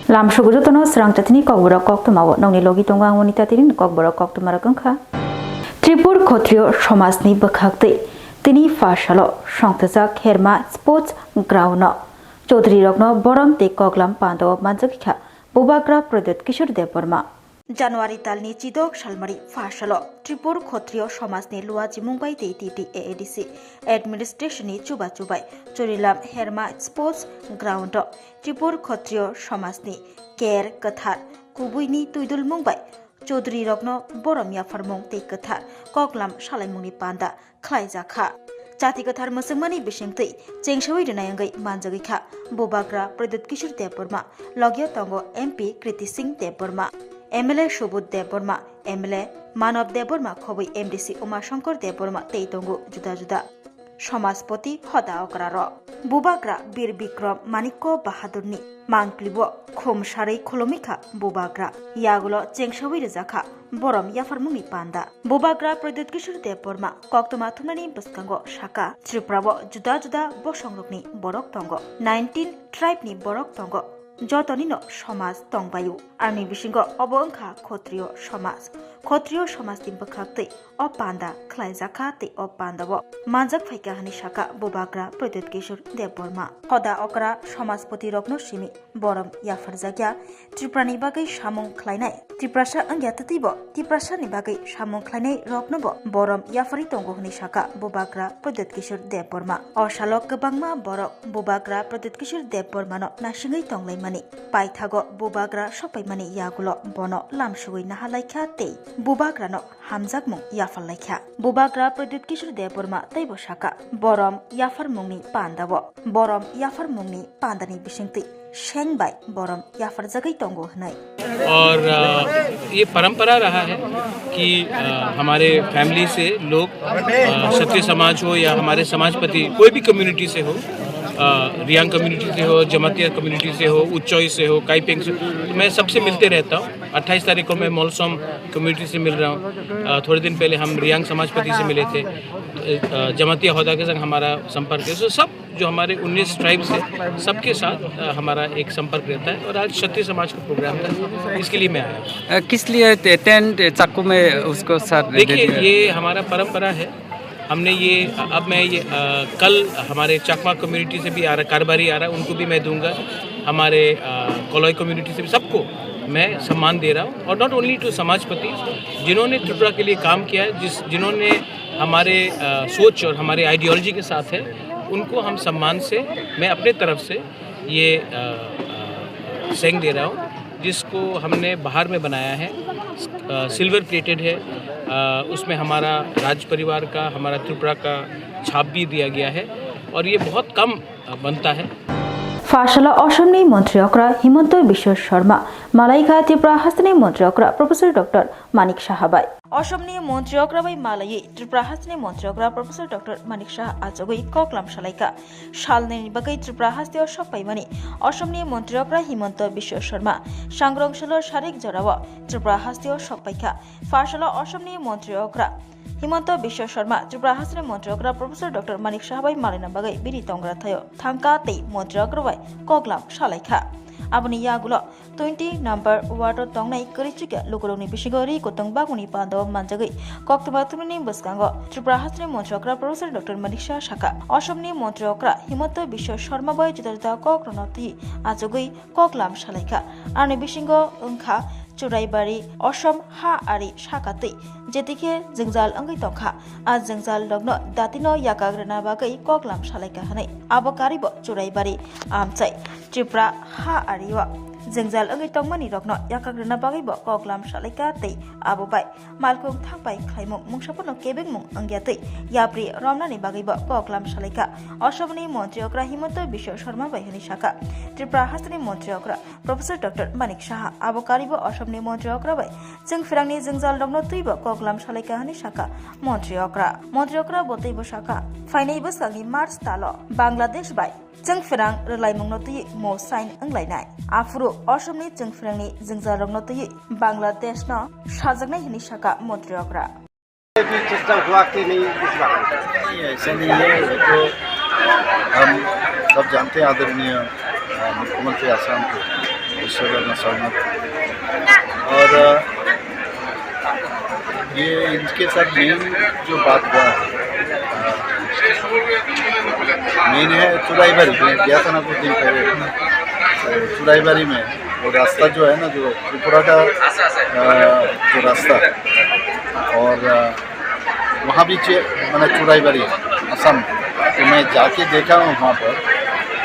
Lam sugujotono Swrangchati Kokborok Koktwma nongni logi tonga wanita tirin Kokborok Koktwma rakangkha. Tripur Khotrio Somasni Bakhakti Tini Fashalo Swrangchati Herma Sports Ground Chaudhary Rokno Borom te Koklam Pando Manjakha Bubagra Pradut Kishore Deborma January talni Chidok Shalmari Fashalo Tripur Khotrio Somasni Luaji Mumbai TTT AADC Administration ni Chuba Chubai Chorilam Herma Sports Ground Tripur Khotrio Somasni Ker Kathar Kubuini Tuidul Mumbai Chaudhary Rokno Borom Yafarmong te Kathar Koklam Shalaimungni Panda Khlaijaka Chati Kathar Musangmani Bishingti Chengshawi Dinayangai Manjagikha Bubagra Pradut Kishore Deborma Logyo Tongo MP Kriti Singh Deborma MLA Shobut Deborma MLA Manav Deborma Khoboi MDC Uma Shankar Deborma Teitongo Juda Juda Samaspoti Hoda Okraro Bubagra Bir Bikram Maniko Bahadurni Mangklibo Khom Sharei Kholomikha Bubagra Yagulo Chengshawi Rizakha Borom Yafarmumi Panda Bubagra Pradut Kishore Deborma Koktwma Thumani Buskango Shaka Triprabo Juda Juda Bosongrokni Borok Tongo 19 Tribe ni Borok Tongo Jotonino Somas Tongbayu Arni Bishingo Obongkha Khotrio Somas Timbakakti O Panda Khlaijaka O Pandabo Manjak Phaikahani Shaka Bubagra Pradut Kishore Deborma Hoda Okra Somaspoti Rokno Shimi Borom Yafarzagya Triprani Bagai Shamung Khlainai Triprasha Angyatatibo Triprasha ni Bagai Shamung Khlainai Roknobo Borom Yafari Tongohni Shaka Bubagra Pradut Kishore Deborma Oshalok Gabangma Borok Bubagra Pradut Kishore Deborma no Nashingai Tonglai Mani Paithago Bubagra Shopaimani Yagulo Bono Lamshui Nahalaikha Te Bubagra no Hamjakmung Yafalaikha Bubagra Pradut Kishore Deborma Teibo Shaka Borom Yafarmungni Pandabo Borom Yafarmungni Pandani Bishingti Shengbai Borom Yafar Jagai Tongo Hnai और ये परंपरा रहा है कि हमारे family से लोग क्षत्रिय समाज हो या हमारे समाजपति कोई भी कम्युनिटी से हो रियांग कम्युनिटी से हो जमातिया कम्युनिटी से हो उच्चोई से हो काइपेंग से तो मैं सबसे मिलते रहता हूँ 28 तारीख को मैं मोलसोम कम्युनिटी से मिल रहा हूँ थोड़े दिन पहले हम रियांग समाजपति से मिले थे जमातिया होदा के संग हमारा संपर्क है तो सब जो हमारे 19 ट्राइब्स है सबके साथ हमारा एक संपर्क रहता है और आज क्षत्रिय समाज का प्रोग्राम था इसके लिए मैं आया किस लिए टेंट चाकू में उसको साथ देखिए ये हमारा परंपरा है हमने ये अब मैं ये कल हमारे चकमा कम्युनिटी से भी आ रहा कारोबारी आ रहा है उनको भी मैं दूंगा हमारे कोलोई कम्युनिटी से भी सबको मैं सम्मान दे रहा हूँ और नॉट ओनली टू समाजपति जिन्होंने त्रिपुरा के लिए काम किया है जिन्होंने हमारे सोच और हमारे आइडियोलॉजी के साथ है उनको हम सम्मान से मैं अपने तरफ से ये सेंग दे रहा हूँ जिसको हमने बाहर में बनाया है सिल्वर प्लेटेड है उसमें हमारा राज परिवार का हमारा त्रिपुरा का छाप भी दिया गया है और ये बहुत कम बनता है Fashala Assamni Mantri Okra Himanto Biswa Sharma Malaika Tripura Hastani Mantri Okra Professor Dr. Manik Shahabai Assamni Mantri Okra bai Malai Tripura Hastani Mantri Okra Professor Dr. Manik Shah Ajogoi Koklam Shalaika Shalni Bagai Tripura Hasti Oshapai Mani Assamni Mantri Okra Himanto Biswa Sharma Shangrong Shalo Sharik Jorawa Tripura Hasti Oshapaika Fashala Assamni Mantri Okra Himanto Biswa Sharma Tripura Hastani Mantri Okra Professor Dr. Manik Shahabai Malina Bagai Biri Tongra Thayo Thangka Te Mantri Okra bai Koklam Shalaika Abuni Yagulo 20 number water tongnai Kurichika Lukuroni Bishigori Kotongbaguni Pando Manjagai Koktwma Thumani Buskango Tripura Hastani Mantri Okra Professor Dr. Manik Shah Shaka Assamni Mantri Okra Himanto Biswa Sharma bai Judata Kokronoti Ajogoi Koklam Shalaika Arni Bishingo Unkha Churaibari Assam Ha Ari Shakati Jetike Jingzal Angai Tongkha A Jingzal Logno Datino Yakagrana Bagai Koklam Shalaika Hanai Abokaribo Churaibari Amchai Tripura Ha Ariwa Jingzal Angai Tongmani Rokno Yakagrana Bagai Bo Koklam Shalaika Te Abobai Malkum Thangbai Khaimung Mungshapono Kebeng Mung Angyate Yapri Romnani Bagai Bo Koklam Shalaika Assamni Mantri Okra Himanto Biswa Sharma bai Hani Shaka Tripura Hastani Mantri Okra Professor Dr. Manik Shah Abokaribo Assamni Mantri Okra bai Jing Firangni Jingzal Logno Tuibo Koklam Shalaika Hani Shaka Mantri Okra Boteibo Shaka Fainai Buskangi Mars Talo Bangladesh bai Jing Firang Relai Mungnoti Mo Sign Anglainai Afro Assamni Jing Firangni Jingzal Lognoti Bangladesh no Shajagnai Hani Shaka Mantri Okra चेष्टा हुआ कि नहीं इस बार नहीं ऐसा नहीं है तो हम सब जानते हैं आदरणीय मुख्यमंत्री आसाम के उससे मैं सहमत हूँ। और ये इनके साथ मेन जो बात हुआ है मेन है चुराईबारी में गया था ना कुछ दिन पहले, तो चुराईबारी में वो रास्ता जो है ना, जो त्रिपुरा का जो रास्ता, और वहाँ भी मैंने चुराईबारी असम, तो मैं जाके देखा हूँ वहाँ पर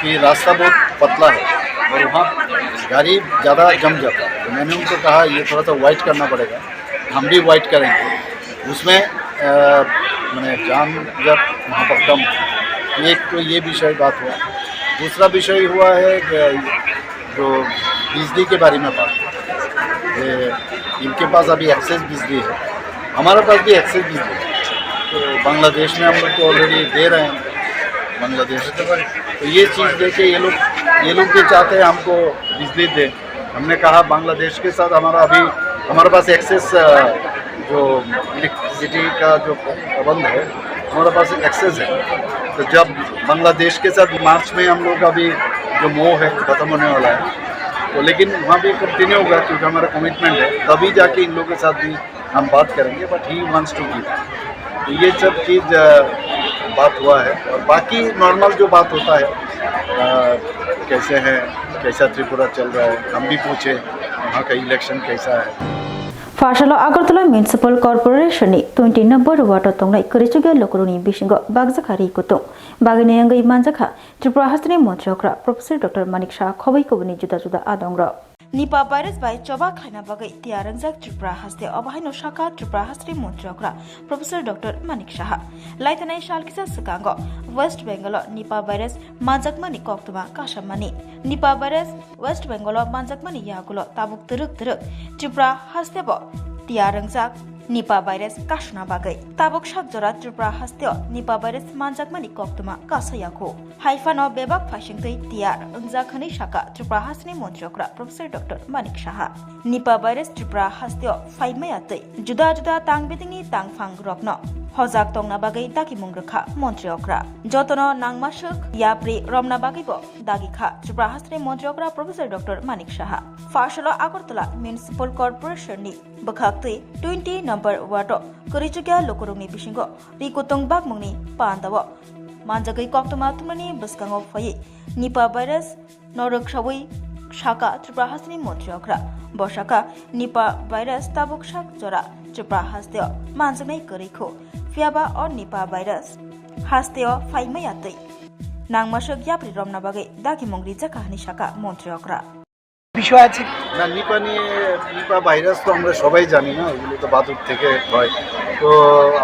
कि रास्ता बहुत पतला है और वहाँ गाड़ी ज़्यादा जम जाता है। तो मैंने उनको कहा ये थोड़ा सा वाइट करना पड़ेगा, हम भी वाइट करेंगे, उसमें मैंने जाम जब वहाँ पर कम। एक तो ये विषय बात हुआ। दूसरा विषय हुआ है जो बिजली के बारे में बात, इनके पास अभी एक्सेस बिजली है, हमारे पास भी एक्सेस बिजली है। तो बांग्लादेश में हम लोग तो ऑलरेडी दे रहे हैं बांग्लादेश, तो ये चीज़ देखे ये लोग भी चाहते हैं हमको बिजली दे। हमने कहा बांग्लादेश के साथ हमारे पास एक्सेस जो इलेक्ट्रिसिटी का जो प्रबंध है हमारे पास एक्सेस है। तो जब बांग्लादेश के साथ मार्च में हम लोग अभी जो मोह है खत्म होने वाला है, तो लेकिन वहाँ भी कंटिन्यू होगा क्योंकि हमारा कमिटमेंट है, तभी जाके इन लोगों के साथ भी हम बात करेंगे। But he wants to give, तो ये सब चीज़ बात हुआ है। और बाकी नॉर्मल जो बात होता है कैसे हैं, कैसा त्रिपुरा चल रहा है, हम भी पूछे वहाँ का इलेक्शन कैसा है। फाशलो Agartala municipal corporation 20 number ward तंगनाय करिचुगे लोकरुनी बिशिंगो बागजाखारि कुतुं बागिने अंगै मानजाखा त्रिपुरा हास्टनि मन्त्रियक्रा प्रोफेसर डॉक्टर मानिक शाह खबैकोबनि जुदा जुदा आदंग्र निपा भाइरस बाय चबा खाना बागै तियारंजाक त्रिपुरा हास्ते अबाहायनो शाखा त्रिपुरा हास्टनि मन्त्रियक्रा प्रोफेसर डॉक्टर मानिक शाह लाइथनाय शालकिसा सकांगो वेस्ट बेंगल निपा भाइरस मानजाकमानि कोक्तमा काशामानि निपा भाइरस वेस्ट बेंगल मानजाकमानि यागुलो ताबुक तरक त्रिपुरा हास्तेबो तियारंजाक निपा भाइरस काशना बागै ताबुक शाकजरा त्रिपुरा हास्तेओ निपा भाइरस मानजाकमानि कोक्तमा कासायाखो हाइफानो बेबाक फाशिंगतै तियार अंजाखनि शाखा त्रिपुरा हास्टनि मन्त्रियक्रा professor doctor Manik Saha Nipah virus Tripura हास्तेओ फाइमायातै जुदा जुदा तांगबिदिंनि तांगफांग रकनो हजाक तंगना बागै दागि मुंग्रखा मन्त्रियक्रा जतनो नांगमासक याप्रि रमना बागैबो दागिखा त्रिपुरा हास्टनि मन्त्रियक्रा प्रोफेसर डॉक्टर मानिक शाह फाशलो आगरतला म्युनिसिपल कॉर्पोरेशननि बखाक्तै 20 नंबर वार्ड करिचुग्या लोकरुंनि बिशिंगो रिकुतुंग बागमुंगनि पान्दावो मानजागै कोक्तमा तुमनि बसकांगो फयै निपा भाइरस नरकसावै शाखा त्रिपुरा हास्टनि मन्त्रियक्रा बशाखा निपा भाइरस ताबुक शाक जरा त्रिपुरा हास्तेओ मानजानाय करिखो फियाबा और निपा भाइरस हास्तेओ फाइमायातै नांगमासक याप्रि रमना बागै दागि मुंग्रि जाकाहानि शाखा मन्त्रियक्रा বিষয় আছে না। নিপা ভাইরাস তো আমরা সবাই জানি না, এগুলো তো বাদুর থেকে হয়। তো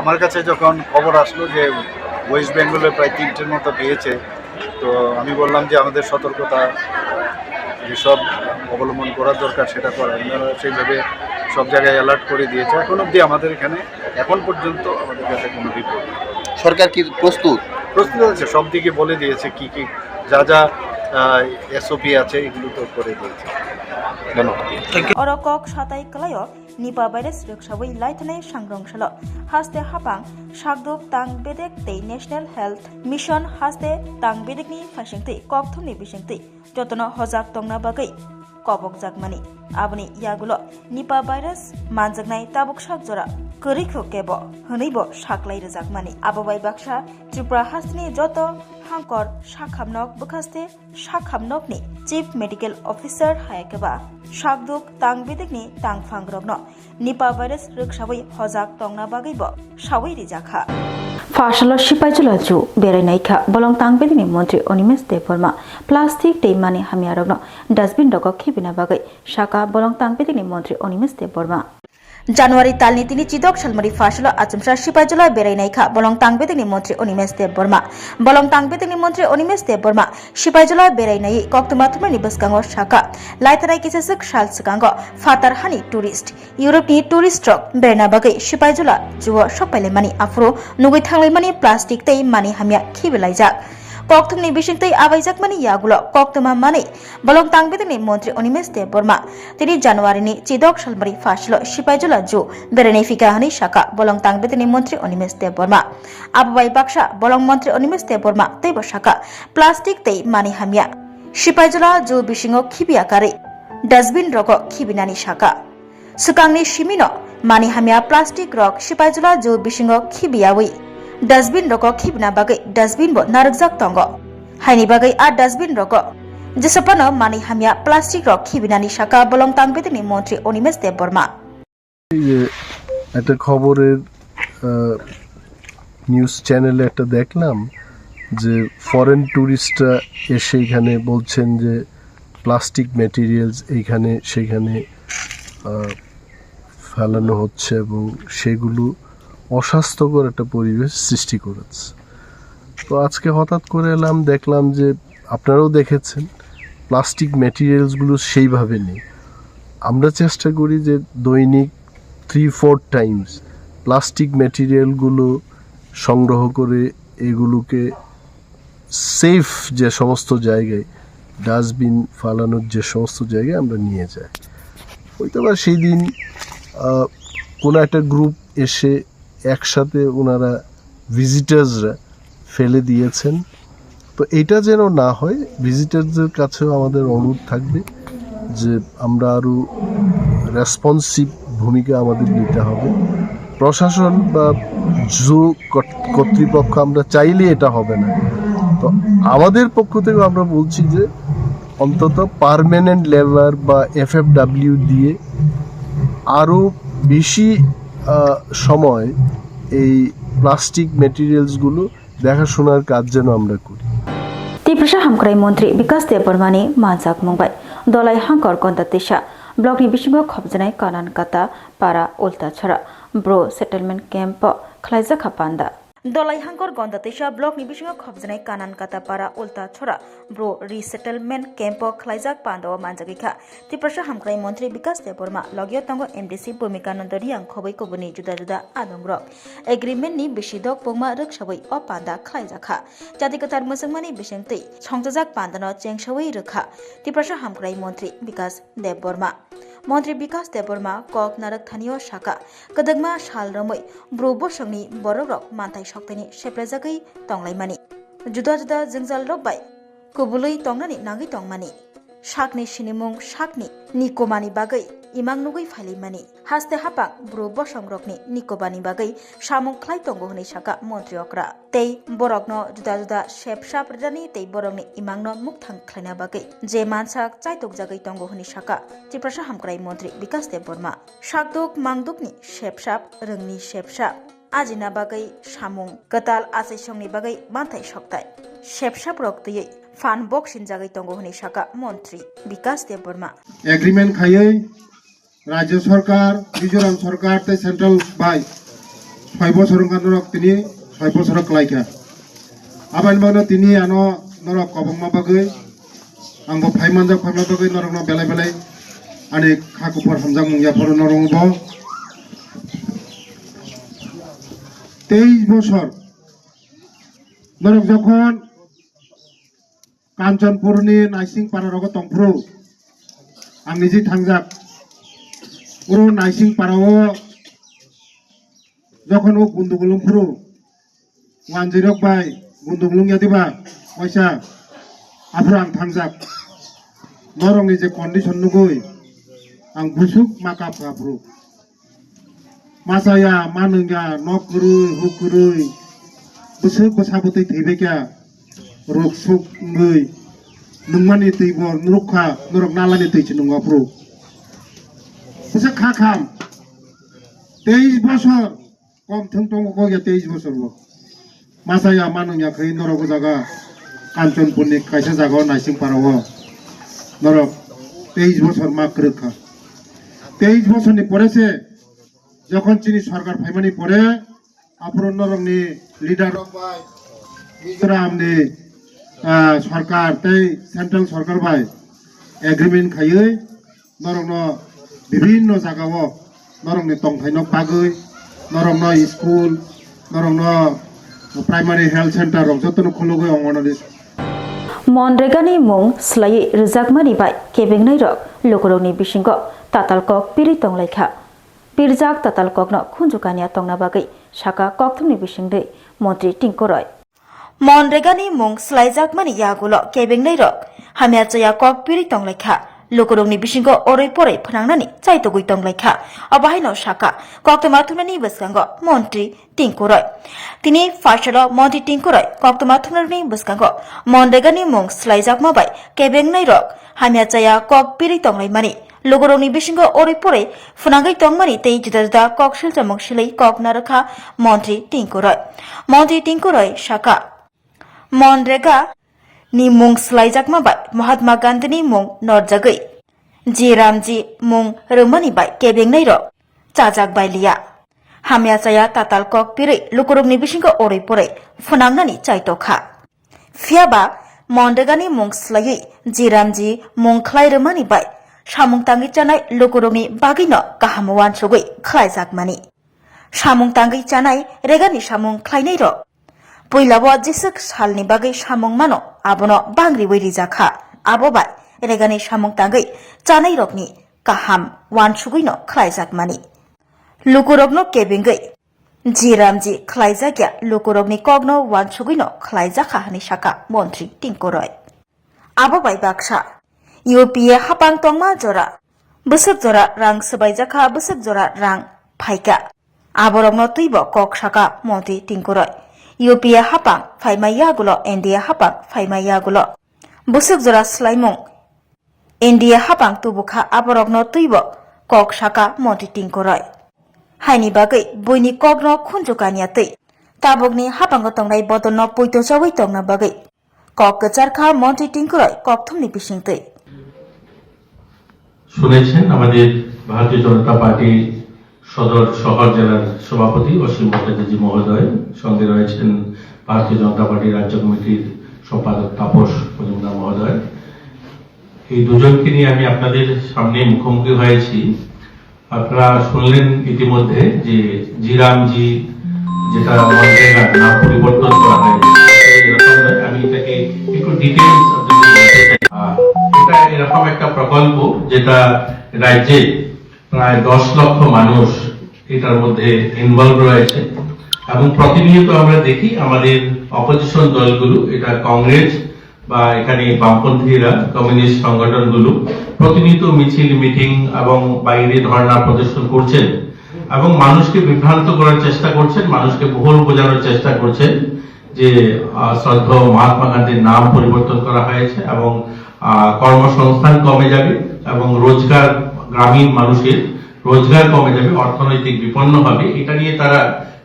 আমার কাছে যখন খবর আসলো যে ওয়েস্ট বেঙ্গলে প্রায় 3টের মতো পেয়েছে, তো আমি বললাম যে আমাদের সতর্কতা যেসব অবলম্বন করার দরকার সেটা করা, আপনারা সেইভাবে সব জায়গায় অ্যালার্ট করে দিয়েছে। এখন অবধি আমাদের এখানে এখন পর্যন্ত আমাদের কাছে কোনো রিপোর্ট। সরকার কি প্রস্তুত আছে, সব দিকে বলে দিয়েছে কি যা যা এসওপি আছে এগুলো তো করে দিয়েছে। অরকক সাতাই কলায় নিপা ভাইরাস রক্ষাবৈ লাইথনাই सांग्रांशाल हास्ते हापां शागदुक तांग बेदेक तै नेशनल हेल्थ मिशन हास्ते तांग बेदेकनि फासिंगतै कक्थुमनि बिसिंगतै जतन हजाक तंगना बागै कबक जागमानि आबनि यागुलो निपा भाइरास मानजागनाय ताबुक शाकजरा करिखो केबो हनैबो शाकलाय रजागमानि आबबाय बाक्सा त्रिपुरा हास्टनि जत हांकर शाखामनक बखास्ते शाखामनकनि चीफ मेडिकल ऑफिसर हायकेबा शाकदुक तांग बेदेकनि तांगफांग्रगनो निपा भाइरास रक्षाबै हजाक तंगना बागैबो सावै रिजाखा फाशल सिपाइजुला जु बेरायनायखा बलं तांगबेदिनि मन्त्री अनिमेश देवबर्मा प्लास्टिक दैमानि हामियारगनो डास्टबिन दग खेबिना बागै शाखा बलं तांगबेदिनि मन्त्री अनिमेश देवबर्मा জানুয়ারি तालनि तिनि चिदक सालमरि फाशल आचमसा सिपाइजुला बेरायनायखा बलं तांगबेदिनि मन्त्री अनिमेश देवबर्मा बलं तांगबेदिनि मन्त्री अनिमेश देवबर्मा सिपाइजुला बेरायनाय कोक्तमा तुमनि बसकांगो शाखा लाइथनाय किसेसक साल सकांगो फातारहानि टुरिस्ट यूरोपनि टुरिस्ट ट्रक बेरायना बागै सिपाइजुला जुव सपाइलेमानि आफरो नुगै थांलायमानि प्लास्टिक तै मानि हामिया खिबेलायजाक कोक्तुमनि बिसिंतै आबायजाकमानि यागुलो कोक्तमा माने बलं तांगबेदिनि मन्त्री अनिमेश देवबर्मा तिनि जानुवारिनि चिदक सालमरि फाशलो सिपाइजुला जु बेरायनाय फिकाहानि शाखा बलं तांगबेदिनि मन्त्री अनिमेश देवबर्मा आबाबाय बाक्सा बलं मन्त्री अनिमेश देवबर्मा तैबो शाखा प्लास्टिक तै मानि हामिया सिपाइजुला जु बिसिंगो खिबियाकारि dustbin rogo khibinani shaka sukangni shimino mani hamya plastic rok sipaijula jo bisingo khibiyawi dustbin rogo khibna bagai dustbin bo narakjak tongo haini bagai a dustbin rogo jesapano mani hamya plastic rok khibinani shaka bolong tangbedini মন্ত্রী অনিমেষ দেববর্মা একটা খবরের news চ্যানেলে একটা দেখলাম যে foreign ট্যুরিস্টরা এসে এখানে বলছেন যে প্লাস্টিক ম্যাটেরিয়ালস এইখানে সেখানে ফেলানো হচ্ছে এবং সেগুলো অস্বাস্থ্যকর একটা পরিবেশ সৃষ্টি করেছে। তো আজকে হঠাৎ করে এলাম, দেখলাম যে আপনারাও দেখেছেন প্লাস্টিক ম্যাটেরিয়ালসগুলো সেইভাবে নেই। আমরা চেষ্টা করি যে দৈনিক 3-4 টাইমস প্লাস্টিক ম্যাটেরিয়ালগুলো সংগ্রহ করে এগুলোকে সেফ যে সমস্ত জায়গায় ডাস্টবিন ফালানোর যে সমস্ত জায়গায় আমরা নিয়ে যাই। হয়তো বা সেই দিন কোনো একটা গ্রুপ এসে একসাথে ওনারা ভিজিটার্সরা ফেলে দিয়েছেন। তো এটা যেন না হয়, ভিজিটারদের কাছেও আমাদের অনুরোধ থাকবে যে আমরা আরও রেসপন্সিভ ভূমিকা আমাদের নিতে হবে। প্রশাসন বা জু কর্তৃপক্ষ আমরা চাইলে এটা হবে না, তো আমাদের পক্ষ থেকে আমরা বলছি যে অন্তত পার্মানেন্ট লেবার বা FFW দিয়ে আরও বেশি সময় এই প্লাস্টিক ম্যাটেরিয়ালসগুলো দেখাশোনার কাজ যেন আমরা করি। ত্রিপুরা হামক্রাই মন্ত্রী বিকাশ দেববর্মানি মানজাক মুম্বাই দলাই হাঙ্কর গন্দাতেশা ব্লকনি बिसिङाव खबजानाय कानान काता पारा उल्टा छरा ब्रो सेटलमेंट कैम्प खलाइजाखा पान्दा दलाई हांकर गन्दातेशा ब्लकनि बिसिङाव खबजानाय कानान काता पारा उल्टा छरा ब्रो रिसेटलमेंट कैम्प खलाइजाक पान्दाव मानजागिखा त्रिपुरा हामक्राई मन्त्री विकास देबबर्मा लगियो तंगो MDC भूमिकानन्द रियां खबै कबुनि जुदा जुदा आदंग्रक एग्रीमेन्टनि बिसिदक पगमा रखसाबै अ पान्दा खलाइजाखा जाति कथार मोसंमानि बिसिंतै संजाजाक पान्दानो चेंगसावै रखा त्रिपुरा हामक्राई मन्त्री विकास देबबर्मा मन्त्री विकास देबबर्मा कक नारक थानियो शाखा कदगमा साल रमै ब्रो बसंनि बररक मानथाय सक्तनि सेप्रेजागै तंलायमानि जुदा जुदा जंजाल रकबाय कुबुलै तंनानि नागै तंमानि शाकनि सिनिमुं शाकनि निकोमानि बागै इमां नुगै फाइलैमानि हास्ते हापाक ब्रो बसं रकनि निकोबानि बागै सामुं ख्लाय तंगो हनै शाखा मन्त्री अक्रा तै बरकनो जुदा जुदा सेपसाप रदानि तै बरकनि इमांनो मुक्थां ख्लायना बागै जे मानसाक चाइतक जागै तंगो हनै शाखा त्रिपुरा हामक्राई मन्त्री विकास देबबर्मा शाकदुक मांगदुकनि सेपसाप रोंनि सेपसाप आजिना बागै सामुं गताल आसाइसंनि बागै मानथाय सक्ताय सेपसाप रक्तयै फान बक्सिन जागै तंगो हनै शाखा मन्त्री विकास देबबर्मा एग्रीमेंट खायै राज्य सरकार मिजोराम सरकार ते सेंट्रल बाय 6 বছর কানরক তিনি 6 বছর ক্লাইকা আবাইন বানো তিনি আনো নরক কবংমা বাগৈ आंबो फाइमानजा बागै नरकनो बेलाय बेलाय आनि खाकुफोर हमजां मुंयाफोर नरंबो 23 বছর नरक যখন कांचनपुरनि नाइसिं पारारग तंफ्रु आं निजि थांजाक पुरो नाइसिं पाराओ যখন ও গুন্দুগুলুং ফুরু 10 বাই গুন্দুগুলুং यादिबा পয়সা আফ্রো आं थांजाक नरंनि जे कन्डिशन नुगै आं बुसुक माका फाफ्रु मासाया मानंगा नकरुइ हुकुरुइ बुसुक बसाबोतै थैबेका रक सुक ngै नोंमानि तैबो नुरखा नरक नालानि तैछि नंगाफ्रु बुसुक खाखाम 23 বছর कम थंतंग को 23 বছর बो मासाया मानंगा खै नरक जागा कांचनपुरनि कायसा जागा नाइसिं पाराओ नरक 23 বছর माक्रखा 23 বছরनि পরেছে যখন চিনি সরকার ফাইমানি পরে আফরন নরকনি লিডার বাই মিজোরামনি সরকার তাই সেন্ট্রাল সরকার বাই এগ্রিমেন্ট খাयै নরকनो বিভিন্ন জায়গাও নরকনি তংখাইनो बागै नरकनो स्कुल नरकनो प्राइमारी हेल्थ सेंटर रक जतनो खुलगै अंगनवाड़ी मनरेगानि मुं स्लायै रोजागमानि बाय केबेंनै रक लोकरौनि बिसिंग तातालकक पिरि तंलायखा पिरजाक तातालककनो खुनजुकानिया तंना बागै शाखा कक्तुमनि बिसिंदै मन्त्री टिंकरय मनरेगानि मुं स्लायजागमानि यागुल केबेंनै रक हामियाचया कक पिरि तंलायखा Lukurungni bisingo oroi poroi phanangnani chaitogui tonglaikha abahaino saka Koktwma thunani baskango Montri Tingkoroi tini fashalo Montri Tingkoroi Koktwma thunani baskango Mondegani mung slaijakma bai kebengnai rok hamya chaya kok piri tonglaimani Lukurungni bisingo oroi poroi phanangai tongmani tei juda kok silchamung silai kok narakha Montri Tingkoroi saka Monrega ni mung slaijakma bai Mahatma Gandhi ni mung norjagai Jiramji mung remani bai kebengnai rok chajak bai liya hamya chaya tatal kok piri Lukurungni bisingo oroi poroi phanangnani chaitokha fiaba Mondegani mung slai Jiramji mung khlai remani bai samung tangi chanai Lukurungni bagino kahamuan sugoi khlaijakmani samung tangi chanai regani samung khlainai rok Poilabo jisuk salni bagai samung mano abono bangri wiri jakha abobai regani samung tangai chanai rokni kaham wansugui no khlaijakmani Lukurogno kebengai Jiramji khlaijakya Lukurogni kogno wansugui no khlaijakha hani saka Montri Tingkoroi abobai baksa UPA hapang tongma jora busuk jora rang sabaijakha busuk jora rang phaika aborogno tuibo kok saka Montri Tingkoroi UPA hapang faimaya gulo India hapang faimaya gulo busuk jora slaimung India hapang tubukha aborogno tuibo kok saka Montri Tingkoroi haini bagai boini kokno khunjukania tei tabogni hapango tongnai bodonno poito chawai tongna bagai kok kacharkha Montri Tingkoroi kokthumni bisingtei শুনেছেন আমাদের ভারতীয় জনতা party সদর শহর জেলার সভাপতি অসীম ভট্টাচার্য মহোদয় সঙ্গে রয়েছেন ভারতীয় জনতা পার্টি রাজ্য কমিটির সম্পাদক তাপস মজুমদার মহোদয় এই দুজনকে নিয়ে আমি আপনাদের সামনে মুখোমুখি হয়েছি আপনারা শুনলেন ইতিমধ্যে যে জিরামজি যেটা মনরেগার নাম পরিবর্তন করা হয়েছে এরকম নয় আমি এটাকে একটু ডিটেইলস এটা এরকম একটা প্রকল্প যেটা রাজ্যে প্রায় 10 লক্ষ মানুষ এটার মধ্যে ইনভলভ রয়েছে এবং প্রতিনিয়ত আমরা দেখি আমাদের অপোজিশন দলগুলো এটা কংগ্রেস বা এখানে বামপন্থীরা কমিউনিস্ট সংগঠনগুলো প্রতিনিয়ত মিছিল মিটিং এবং বাইরে ধর্ণা প্রদর্শন করছেন এবং মানুষকে বিভ্রান্ত করার চেষ্টা করছেন মানুষকে ভুল বোঝানোর চেষ্টা করছেন যে শ্রদ্ধেয় মহাত্মা গান্ধীর নাম পরিবর্তন করা হয়েছে এবং কর্মসংস্থান কমে যাবে এবং রোজগার গ্রামীণ মানুষের রোজগার কমে যাবে অর্থনৈতিক বিপন্ন হবে এটা নিয়ে তারা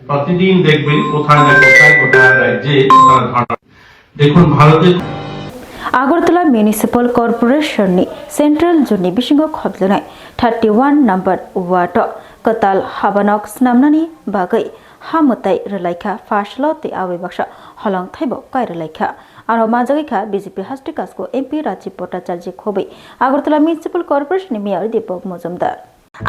প্রতিদিন দেখবেন কোথায় না কোথায় গোটা রাজ্যে তারা ধর্ণা দেখুন ভারতের Agartala Municipal Corporation ni Central Zone ni bisingo khobjnai 31 number wato katal habanok snamnani bagai hamutai relaikha fashlo te awi baksha holong thaibo kai relaikha aro majagi kha BJP Hastikas ko MP Rajiv Bhattacharya khobai Agartala Municipal Corporation ni Mayor Deepak Mojumdar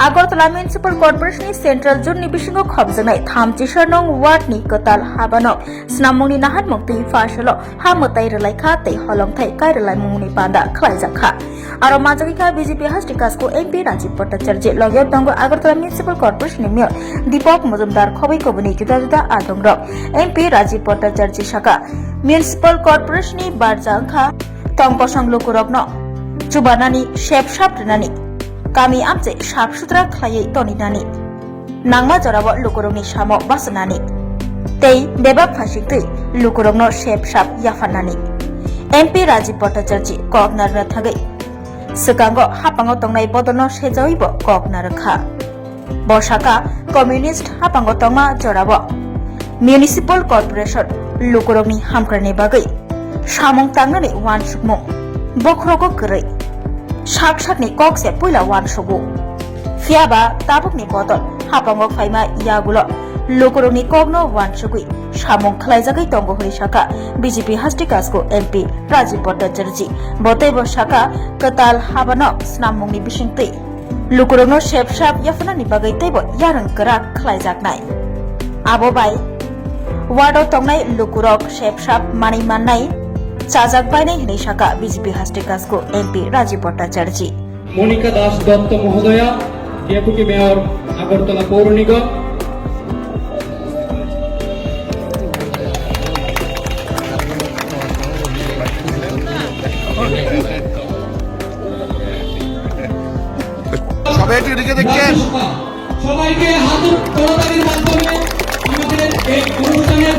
Agartala Municipal Corporation ni Central Zone ni bisingo khobjnai 34 nong ward ni katal habanok snamungni nahan mukti fashlo hamutai relaikha te holong thai kai relai mungni panda khlaijakha aro majagi kha BJP Hastikas ko MP Rajiv Bhattacharya logyo tongo Agartala Municipal Corporation ni Mayor Deepak Mojumdar khobai kobuni juda juda adongrok MP Rajiv Bhattacharya saka Municipal Corporation ni barjangkha tongposang lukurokno chubanani shepshap nani kami amche sap sutra khlai toninani nangma jorabo lukurokni samo basanani tei bebab phasitei lukurokno shepshap yafanani MP Rajiv Bhattacharya koknar na thagai sekango hapango tongnai bodono sejawibo koknar kha bosaka communist hapango tongma jorabo Municipal Corporation lukurokni hamkrani bagai samung tangnani wan sukmung bokhrogo grai sakni kokse puila wan sugu fiaba tabukni bodol hapango phaima yagulo lukurokni kokno wan sugui samung khlaijagai tongo hori saka BJP Hastikas ko MP Rajiv Bhattacharya botebo saka katal habanok snamungni bisingtei lukurokno shepshap yafanani bagai teibo yarang kara khlaijaknai abobai wado tongnai lukurok shepshap mani mannai chajak bainai hinai saka BJP Hastikas ko MP Rajiv Bhattacharya Monika Das Dotto Mohodoya Deputy Mayor Agartala Paur Nigam बैठ के देखिए সবাইকে হাত তোলাতালির মাধ্যমে আমাদের এই অনুষ্ঠানের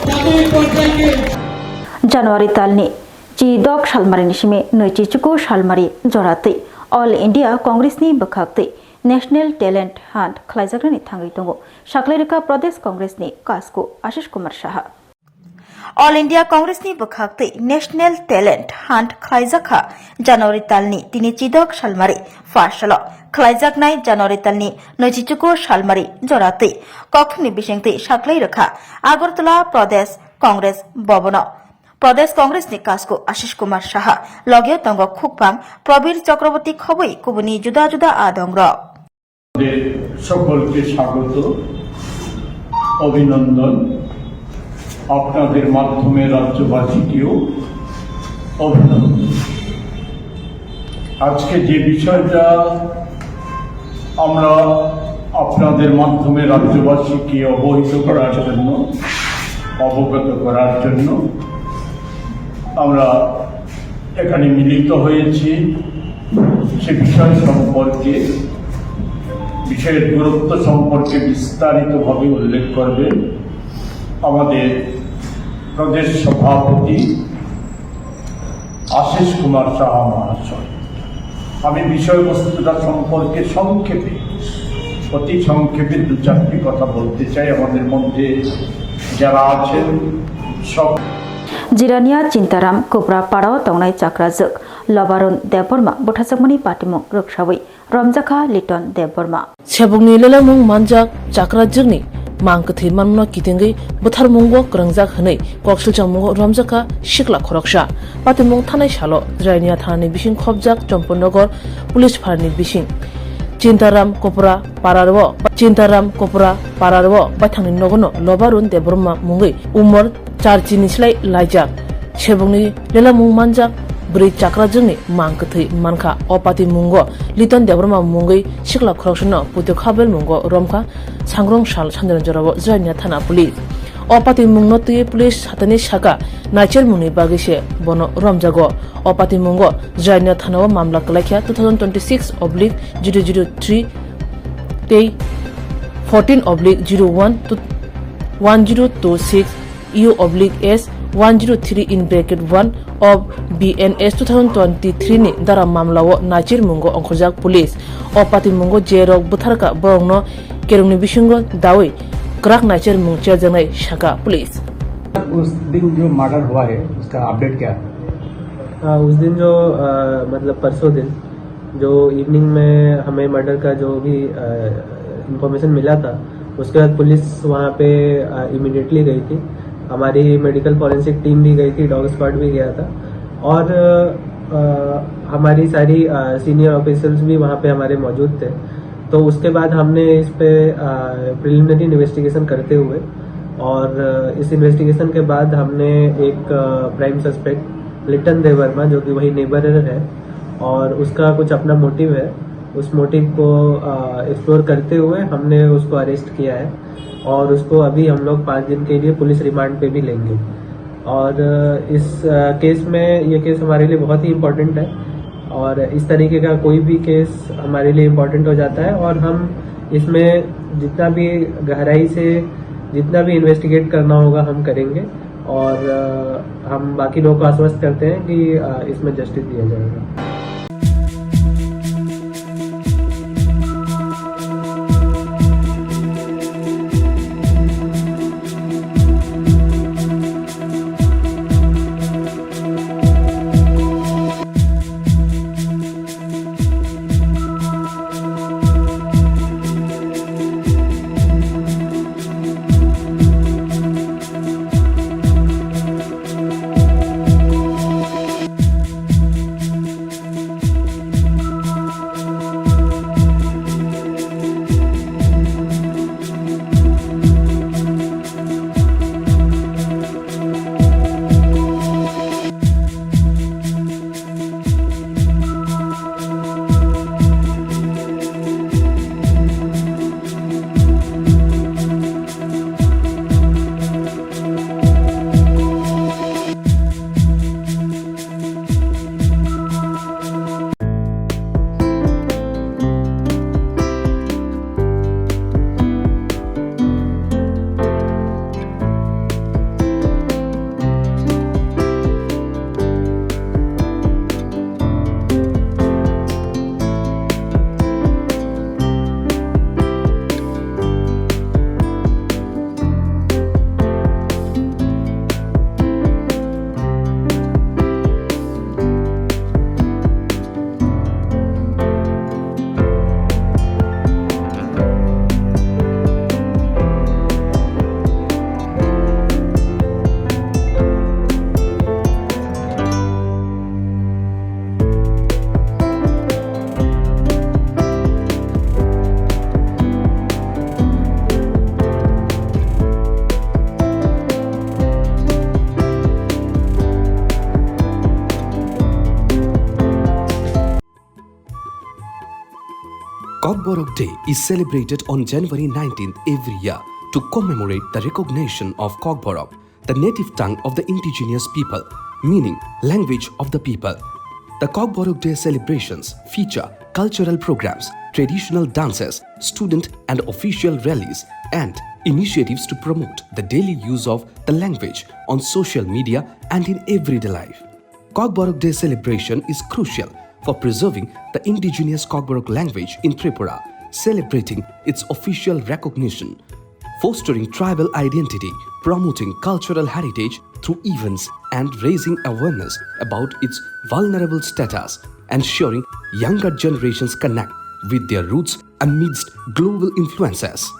প্রাথমিক পর্যায়কে জানুয়ারি তালনি চিদক সালমারিनि सिमे नैथिचुकु सालमारि जरातै अल इंडिया कांग्रेसनि बखाक्तै नेशनल टैलेंट हान्ट खालायजाग्रानि थाङै दङ साख्लायरेखा प्रदेश कांग्रेसनि कास्को आशिष कुमार साहा अल इंडिया कांग्रेसनि बखाक्तै नेशनल टैलेंट हान्ट खालायजाखा जानुवारि तालनि दिनै चिदक सालमारि फार्साल खालायजागनाय जानुवारि तालनि नैथिचुकु सालमारि जरातै कक्टुमनि बिसिंतै साख्लायरेखा आगरतला प्रदेश कांग्रेस भवन प्रदेश कांग्रेस नि कास्को आशिष कुमार साहा लगे तंग खुकपां प्रबीर चक्रवर्ती खबई कुबुनी जुदा जुदा आदंग्र সকলকে স্বাগত অভিনন্দন আপনাদের মাধ্যমে রাজ্যবাসীকেও অভিনন্দন আজকে যে বিষয়টা আমরা আপনাদের মাধ্যমে রাজ্যবাসীকে অবহিত করার জন্য অবগত করার জন্য আমরা এখানে মিলিত হয়েছি সে বিষয় সম্পর্কে বিষয়ের গুরুত্ব সম্পর্কে বিস্তারিতভাবে উল্লেখ করবেন আমাদের প্রদেশ সভাপতি আশিষ কুমার সাহা মহাশয়। আমি বিষয়বস্তুটা সম্পর্কে সংক্ষেপে অতি সংক্ষেপে দু চারটি কথা বলতে চাই। আমাদের মধ্যে যারা আছেন সব जिरानिया चिंताराम कुब्रा पाड़ाव तंगनाय चाक्राजक लबारुन देबबर्मा बुथासाकमनि पाटिमुं रोखसावै रमजाखा लिटन देबबर्मा सेबुंनि लेलामुं मानजाक चाक्राजकनि मांकथै मानना किथिंगै बुथारमुंगो क्रंजाक हनै कक्सिलचामुंगो रमजाखा शिखला खरकसा पाटिमुं थानाय सालो जिरानिया थानानि बिसिं खबजाक चम्पननगर पुलिस फारनि बिसिं चिंताराम कोपरा पारारव बाथांनि नगनो लबारुन देबबर्मा मुंगै उमर चारचिनि स्लाय लाइजाक सेबुंनि लेलामुं मानजाक ब्रै चाक्राजोंनि मांकथै मानखा अपाति मुंगो लिटन देबबर्मा मुंगै सिखला खरकसनो पुतो खाबेल मुंगो रमखा सांग्रं साल सानजन जराव जिरानिया थाना पुलिस अपाति मुंगनो तुय पुलिस हातनि साका नाइचेर मुंनि बागैसे बनो रमजागो अपाति मुंगो जिरानिया थानाव मामला कलाख्या 2026/003 ते 14/01/1026 EU/S 103 in bracket 1 of BNS 2023 ni dara mamlawo nachir mungo onkhojak police opati mungo jerok butharka borongno kerungni bisingo dawi krak nachir mung chejanai shaka police उस दिन जो मर्डर हुआ है उसका अपडेट क्या है? उस दिन जो मतलब परसों दिन जो इवनिंग में हमें मर्डर का जो भी इंफॉर्मेशन मिला था उसके बाद पुलिस वहाँ पे इमीडिएटली गई थी। हमारी मेडिकल फॉरेंसिक टीम भी गई थी, डॉग स्क्वाड भी गया था और हमारी सारी सीनियर ऑफिसर्स भी वहाँ पे हमारे मौजूद थे। तो उसके बाद हमने इस पे प्रिलिमिनरी इन्वेस्टिगेशन करते हुए और इस इन्वेस्टिगेशन के बाद हमने एक प्राइम सस्पेक्ट लिटन देबबर्मा जो कि वही नेबरर है और उसका कुछ अपना मोटिव है, उस मोटिव को एक्सप्लोर करते हुए हमने उसको अरेस्ट किया है और उसको अभी हम लोग 5 दिन के लिए पुलिस रिमांड पे भी लेंगे। और इस केस में ये केस हमारे लिए बहुत ही इम्पोर्टेंट है और इस तरीके का कोई भी केस हमारे लिए इम्पोर्टेंट हो जाता है और हम इसमें जितना भी गहराई से जितना भी इन्वेस्टिगेट करना होगा हम करेंगे और हम बाकी लोगों को आश्वस्त करते हैं कि इसमें जस्टिस दिया जाएगा। Kokborok Day is celebrated on January 19th every year to commemorate the recognition of Kokborok, the native tongue of the indigenous people, meaning language of the people. The Kokborok Day celebrations feature cultural programs, traditional dances, student and official rallies, and initiatives to promote the daily use of the language on social media and in everyday life. Kokborok Day celebration is crucial for preserving the indigenous Kokborok language in Tripura, celebrating its official recognition, fostering tribal identity, promoting cultural heritage through events and raising awareness about its vulnerable status, ensuring younger generations connect with their roots amidst global influences.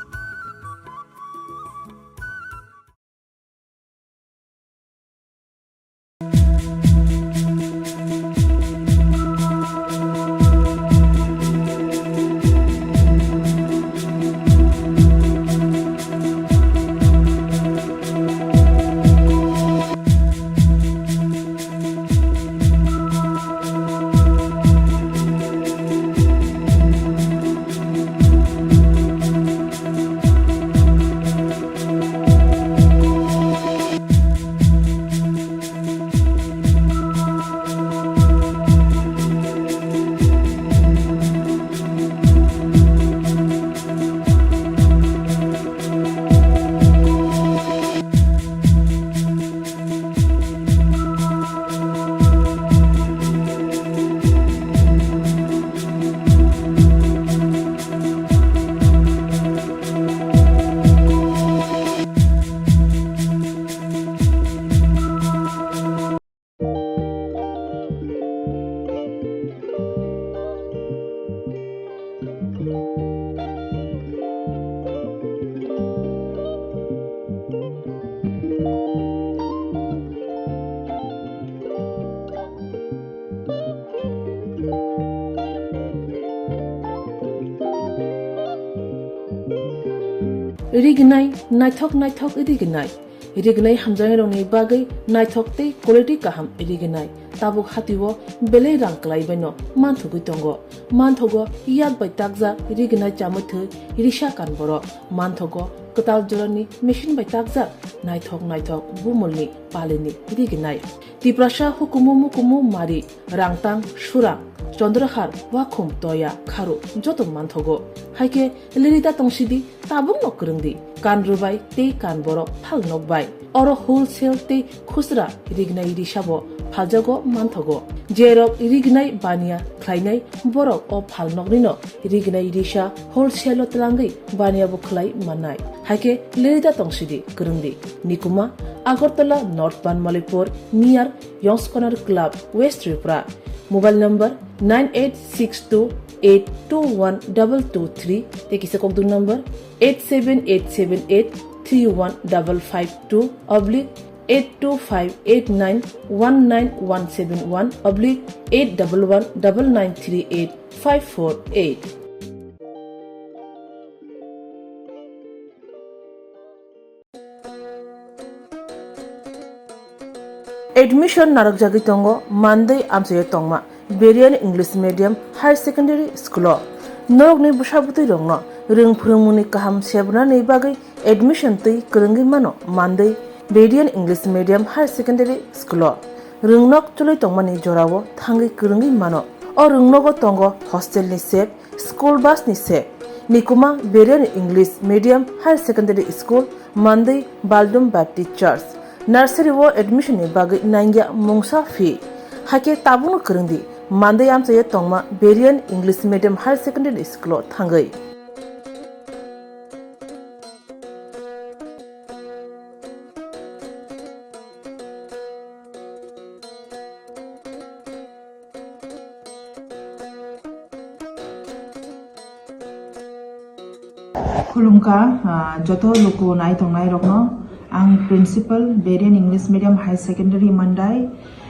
Irignai, Naithok Irignai. Irignai Hamjangeroni Bagay, Naithok te, Quality Kaham Irignai. Tabuk Hatiwo, Bele Ranklai Beno, Mantogutongo. Mantogo, Yag by Tagza, Irignai Chamutu, Irisha Kanboro, Mantogo, Katal Jorani, Mission by Tagza, Naithok, Bumulni, Palini, Irignai. Tiprasha Hukumumu Mari, Rangtang, Shurang. Chandrahar, Wakum, Toya, Karu, Joto Mantogo. Haike, Lirita Tongshidi, Tabung no Kurundi, Kan Rubai, Te Kan Boro, Pal no Bai, Oro Wholesale Te Kusra, Irignai Rishabo, Paljago, Mantogo. Jero, Irignai Bania, Klainai, Borok or Pal Nognino, Irignai Risha, Wholesale Tlangi, Bania Buklai, Manai. Haike, Lirita Tongshidi, Kurundi, Nikuma, Agortala, North Ban Malipur, near Yongs Corner Club, West Tripura. Mobile number 9862821223. Take a second number 87878-31552 oblique 82589-19171 oblique 811-9938-548. Admission Narak Jagitongo, Monday Amsaye Tongma, Berian English Medium Higher Secondary School. Norogni Bushabuti Rongno, Ring Purumuni Kaham Shebna Nebagi, Admission Ti Kurungi Mano, Monday, Berian English Medium Higher Secondary School. Rungnok Tuli Tongmani Jorawo, Tangi Kurungi Mano, or Rungnogo Tongo, Hostel ni Sep, School Bus ni Sep. Nikuma, Berian English Medium Higher Secondary School, Monday, Baldum Baptist Church. Nursery wo admission ni bagi nangya mungsa fee. Hake tabunu kerundi. Monday am saye tongma Berian English Medium Higher Secondary School thangai. Khulumka joto loko nai tongnai rokno ang Principal Berian English Medium High Secondary Mandai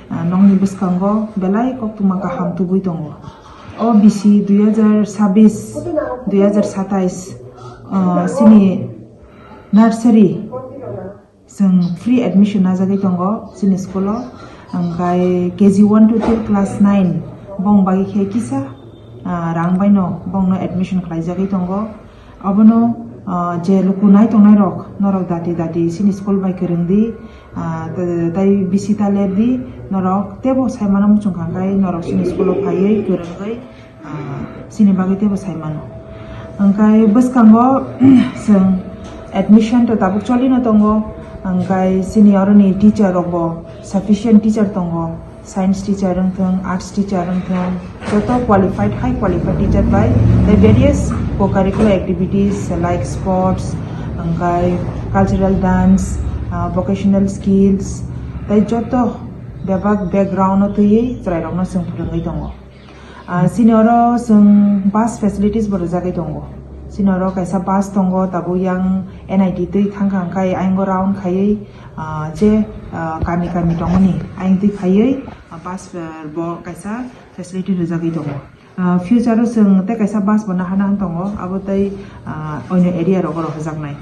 nong ni biskango belai Koktwma kaham tubui tongo. OBC 2026-2027 sini nursery sing free admission najagai tongo sini school angkai KG 1 to 3 class 9 bong bagi khe kisa rangbaino bongno admission khlaijagui tongo abono je luku nai tongnai rok norok dati sini school bai kerengdi tai bisita lerdi norok tebo saimano muchungkhangkai norok sini school phaiei kerengai sini bagai tebo saimano angkai beskango seng admission to tabuk cholino tongo angkai sini oroni teacher rokbo sufficient teacher tongo science teacher rengthong arts teacher rengthong joto qualified high qualified teacher by the various co-curricular activities like sports angkai cultural dance vocational skills tai joto bebak background no tui chrai rokno seng phurungai tongo sini oro seng bus facilities bo jagai tongo sini oro kaisa bus tongo tabu yang NIT tui thangkhangkai aingo round khaiei je kami tongoni aing tui khaiei bus bo kaisa facility jagai tongo future seng te kaisa bus bo nahana tongo abo tai oino area ro hajaknai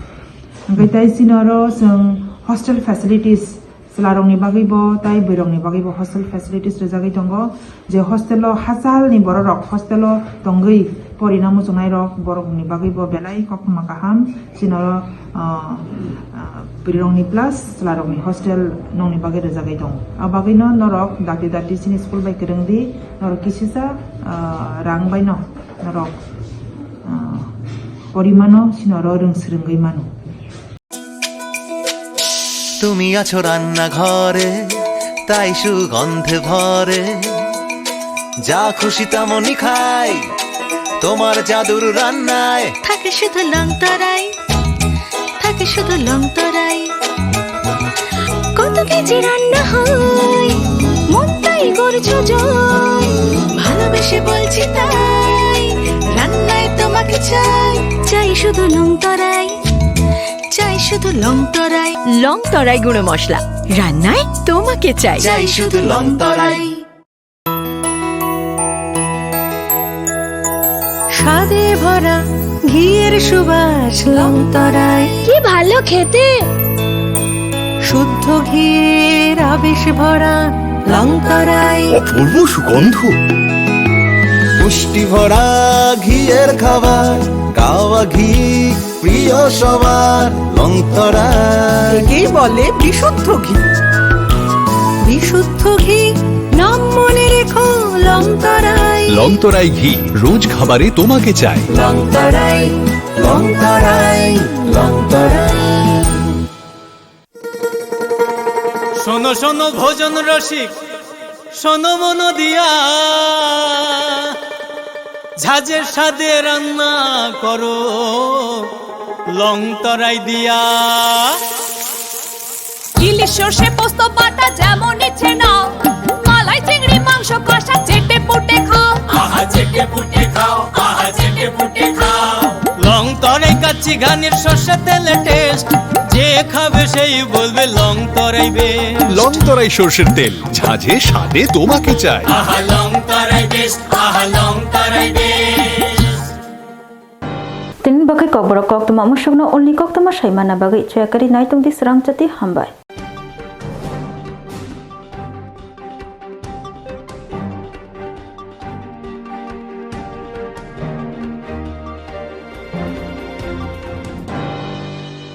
angkai tai sini oro seng hostel facilities Selarongni bagi bo tai berongni bagi bo hostel facilities rejagai tongo je hostelo hasal ni borok hostelo tonggei porinamu sungai rok borokni bagi bo belai Koktwma kaham sinoro berongni plus selarongni hostel nongni bagi rejagai tongo abagi no norok dati sini school bai kerengdi norok kisisa rang bai no norok porimano sinoro rengsrenggai mano তুমি আছো রান্না ঘরে তাই সুগন্ধে ভরে যা খুশি তেমনই খাই তোমার জাদুর রান্নায় থাকে শুধু লং তরাই কত কেজি রান্না হয় মন তাই করছো জয় ভালোবেসে বলছি তাই রান্নায় তোমাকে চাই শুধু লং তরাই লং তরাই গুঁড়ো মশলা রান্নায় তোমাকে চাই শুধু লং তরাই স্বাদে ভরা ঘিয়ের সুবাস লং তরাই কি ভালো খেতে শুদ্ধ ঘিয়ের আবেশ ভরা লং তরাই অপূর্ব সুগন্ধ পুষ্টি ভরা ঘিয়ের খাবার কাওয়া ঘি প্রিয় সবার লং তরাই কে বলে বিশুদ্ধ ঘি নাম মনে রেখো লং তরাই ঘি রোজ খাবারে তোমাকে চাই লং তরাই শোনো শোনো ভোজন রসিক শোনো মন দিয়া ঝাঁঝের স্বাদে রান্না করো লং তরাই দিয়া ইলিশ সর্ষে পোস্ত বাটা যেমন ইচ্ছে নাও মালাই চিংড়ি মাংস কষা চেটে পুটে খাও লং তরাই কাচ্চি ঘানির সর্ষে তেলে টেস্ট যে খাবে সেই বলবে লং তরাই বেশ লং তরাই সর্ষের তেল ঝাঁঝে স্বাদে তোমাকে চাই লং তরাই বেশ লং তরাই বেশ Tin bagai Kokborok Koktwma musukno only Koktwma saimana bagai chakari naitung di Swrangchati hambai.